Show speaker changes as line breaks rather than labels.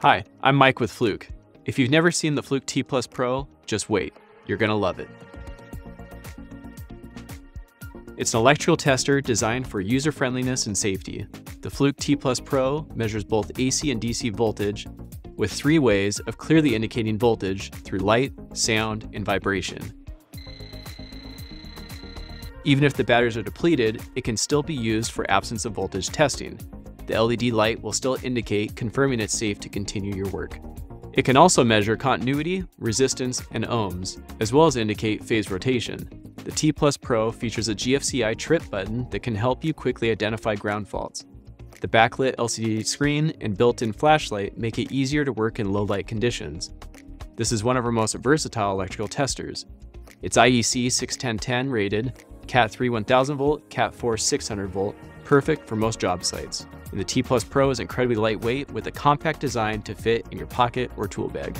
Hi, I'm Mike with Fluke. If you've never seen the Fluke T Pro, just wait. You're gonna love it. It's an electrical tester designed for user-friendliness and safety. The Fluke T Pro measures both AC and DC voltage with 3 ways of clearly indicating voltage through light, sound, and vibration. Even if the batteries are depleted, it can still be used for absence of voltage testing. The LED light will still indicate, confirming it's safe to continue your work. It can also measure continuity, resistance, and ohms, as well as indicate phase rotation. The T Pro features a GFCI trip button that can help you quickly identify ground faults. The backlit LCD screen and built-in flashlight make it easier to work in low-light conditions. This is one of our most versatile electrical testers. It's IEC 61010 rated, Cat 3 1000 volt, Cat 4 600 volt, perfect for most job sites. And the T Pro is incredibly lightweight with a compact design to fit in your pocket or tool bag.